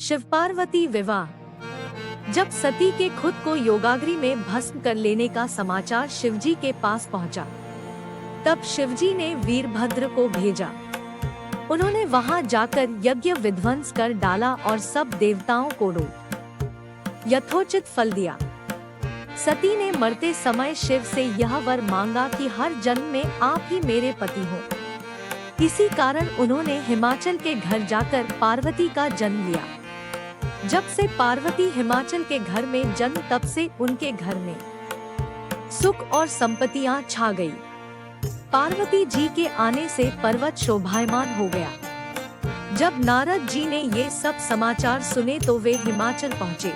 शिव पार्वती विवाह। जब सती के खुद को योगाग्नि में भस्म कर लेने का समाचार शिवजी के पास पहुंचा, तब शिवजी ने वीरभद्र को भेजा। उन्होंने वहां जाकर यज्ञ विध्वंस कर डाला और सब देवताओं को यथोचित फल दिया। सती ने मरते समय शिव से यह वर मांगा कि हर जन्म में आप ही मेरे पति हो। इसी कारण उन्होंने हिमाचल के घर जाकर पार्वती का जन्म लिया। जब से पार्वती हिमाचल के घर में जन्म, तब से उनके घर में सुख और संपत्तियां छा गई। पार्वती जी के आने से पर्वत शोभायमान हो गया। जब नारद जी ने ये सब समाचार सुने तो वे हिमाचल पहुँचे।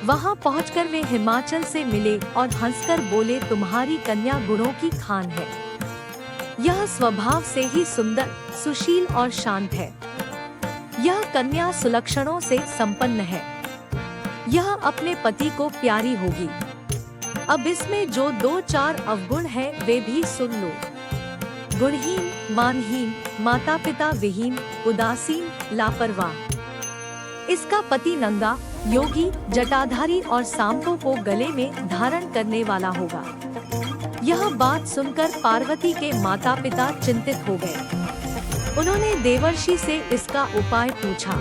वहां पहुंचकर वे हिमाचल से मिले और हंसकर बोले, तुम्हारी कन्या गुणों की खान है। यह स्वभाव से ही सुंदर, सुशील और शांत है। यह कन्या सुलक्षणों से संपन्न है। यह अपने पति को प्यारी होगी। अब इसमें जो 2-4 अवगुण है वे भी सुन लो। गुणहीन, मानहीन, माता पिता विहीन, उदासीन, लापरवाह। इसका पति नंगा, योगी, जटाधारी और सांपों को गले में धारण करने वाला होगा। यह बात सुनकर पार्वती के माता पिता चिंतित हो गए। उन्होंने देवर्षि से इसका उपाय पूछा।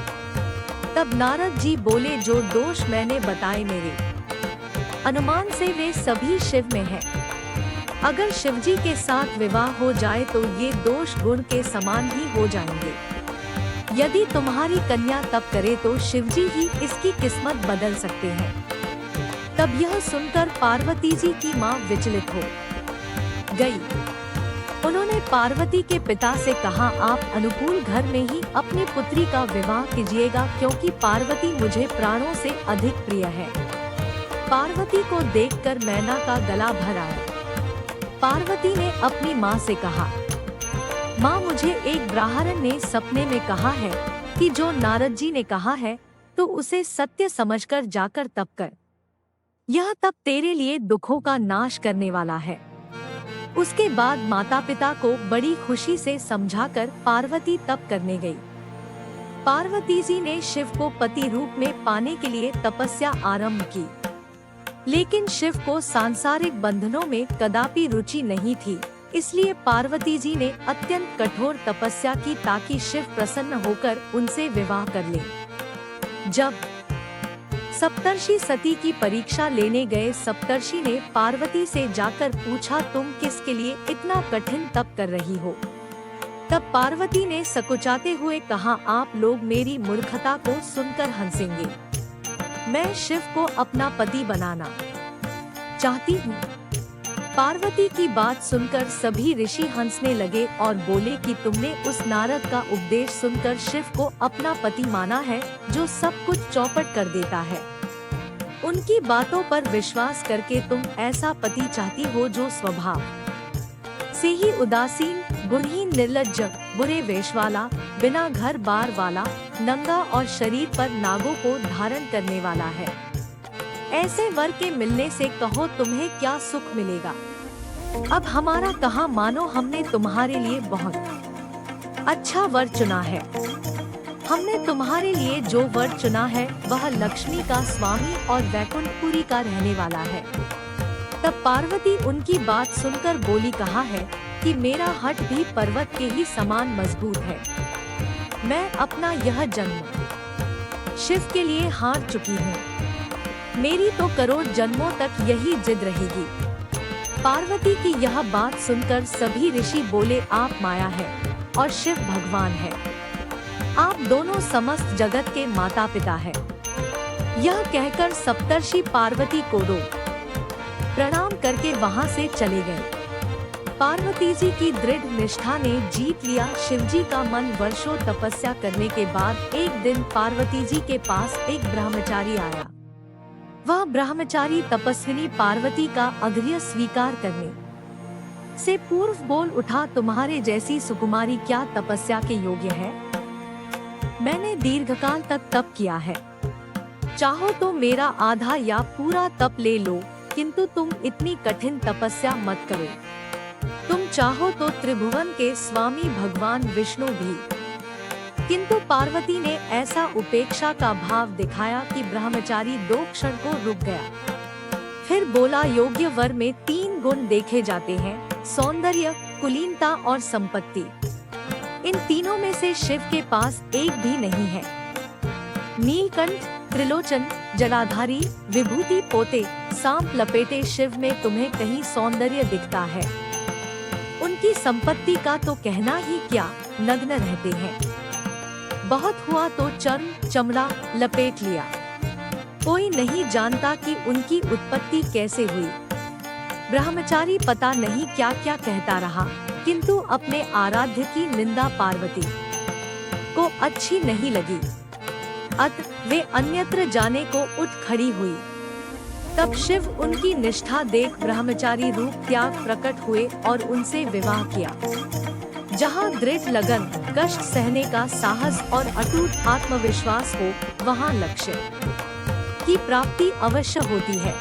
तब नारद जी बोले, जो दोष मैंने बताए मेरे अनुमान से वे सभी शिव में है। अगर शिवजी के साथ विवाह हो जाए तो ये दोष गुण के समान ही हो जाएंगे। यदि तुम्हारी कन्या तप करे तो शिवजी ही इसकी किस्मत बदल सकते हैं। तब यह सुनकर पार्वती जी की मां विचलित हो गई। उन्होंने पार्वती के पिता से कहा, आप अनुकूल घर में ही अपनी पुत्री का विवाह कीजिएगा, क्योंकि पार्वती मुझे प्राणों से अधिक प्रिय है। पार्वती को देखकर मैना का गला भर आया। पार्वती ने अपनी माँ से कहा, माँ, मुझे एक ब्राह्मण ने सपने में कहा है कि जो नारद जी ने कहा है तो उसे सत्य समझकर जाकर तप कर। यह तप तेरे लिए दुखों का नाश करने वाला है। उसके बाद माता पिता को बड़ी खुशी से समझाकर पार्वती तप करने गई। पार्वती जी ने शिव को पति रूप में पाने के लिए तपस्या आरंभ की, लेकिन शिव को सांसारिक बंधनों में कदापि रुचि नहीं थी। इसलिए पार्वती जी ने अत्यंत कठोर तपस्या की ताकि शिव प्रसन्न होकर उनसे विवाह कर ले। जब सप्तर्षि सती की परीक्षा लेने गए, सप्तर्षि ने पार्वती से जाकर पूछा, तुम किसके लिए इतना कठिन तप कर रही हो? तब पार्वती ने सकुचाते हुए कहा, आप लोग मेरी मूर्खता को सुनकर हंसेंगे। मैं शिव को अपना पति बनाना चाहती हूँ। पार्वती की बात सुनकर सभी ऋषि हंसने लगे और बोले कि तुमने उस नारद का उपदेश सुनकर शिव को अपना पति माना है, जो सब कुछ चौपट कर देता है। उनकी बातों पर विश्वास करके तुम ऐसा पति चाहती हो जो स्वभाव से ही उदासीन, गुणहीन, निर्लज्ज, बुरे वेश वाला, बिना घर बार वाला, नंगा और शरीर पर नागों को धारण करने वाला है। ऐसे वर के मिलने से कहो तुम्हें क्या सुख मिलेगा। अब हमारा कहा मानो हमने तुम्हारे लिए बहुत अच्छा वर चुना है। हमने तुम्हारे लिए जो वर चुना है वह लक्ष्मी का स्वामी और वैकुंठपुरी का रहने वाला है। तब पार्वती उनकी बात सुनकर बोली, कहा है कि मेरा हठ भी पर्वत के ही समान मजबूत है। मैं अपना यह जन्म शिव के लिए हार चुकी हूँ। मेरी तो करोड़ जन्मों तक यही जिद रहेगी। पार्वती की यह बात सुनकर सभी ऋषि बोले, आप माया है और शिव भगवान है। आप दोनों समस्त जगत के माता पिता है। यह कहकर सप्तर्षि पार्वती को प्रणाम करके वहां से चले गए। पार्वती जी की दृढ़ निष्ठा ने जीत लिया शिवजी का मन। वर्षों तपस्या करने के बाद एक दिन पार्वती जी के पास एक ब्रह्मचारी आया। वह ब्रह्मचारी तपस्विनी पार्वती का अर्घ्य स्वीकार करने से पूर्व बोल उठा, तुम्हारे जैसी सुकुमारी क्या तपस्या के योग्य है? मैंने दीर्घकाल तक तप किया है। चाहो तो मेरा आधा या पूरा तप ले लो, किंतु तुम इतनी कठिन तपस्या मत करो। तुम चाहो तो त्रिभुवन के स्वामी भगवान विष्णु भी किंतु पार्वती ने ऐसा उपेक्षा का भाव दिखाया कि ब्रह्मचारी 2 क्षण को रुक गया। फिर बोला, योग्य वर में 3 गुण देखे जाते हैं, सौंदर्य, कुलीनता और संपत्ति। इन तीनों में से शिव के पास एक भी नहीं है। नीलकंठ, त्रिलोचन, जलाधारी, विभूति पोते, सांप लपेटे शिव में तुम्हें कहीं सौंदर्य दिखता है? उनकी संपत्ति का तो कहना ही क्या, नग्न रहते हैं। बहुत हुआ तो चर्म चमड़ा लपेट लिया। कोई नहीं जानता कि उनकी उत्पत्ति कैसे हुई। ब्रह्मचारी पता नहीं क्या क्या कहता रहा, किंतु अपने आराध्य की निंदा पार्वती को अच्छी नहीं लगी। अत वे अन्यत्र जाने को उठ खड़ी हुई। तब शिव उनकी निष्ठा देख ब्रह्मचारी रूप त्याग प्रकट हुए और उनसे विवाह किया। जहाँ दृढ़ लगन, कष्ट सहने का साहस और अटूट आत्मविश्वास हो, वहाँ लक्ष्य की प्राप्ति अवश्य होती है।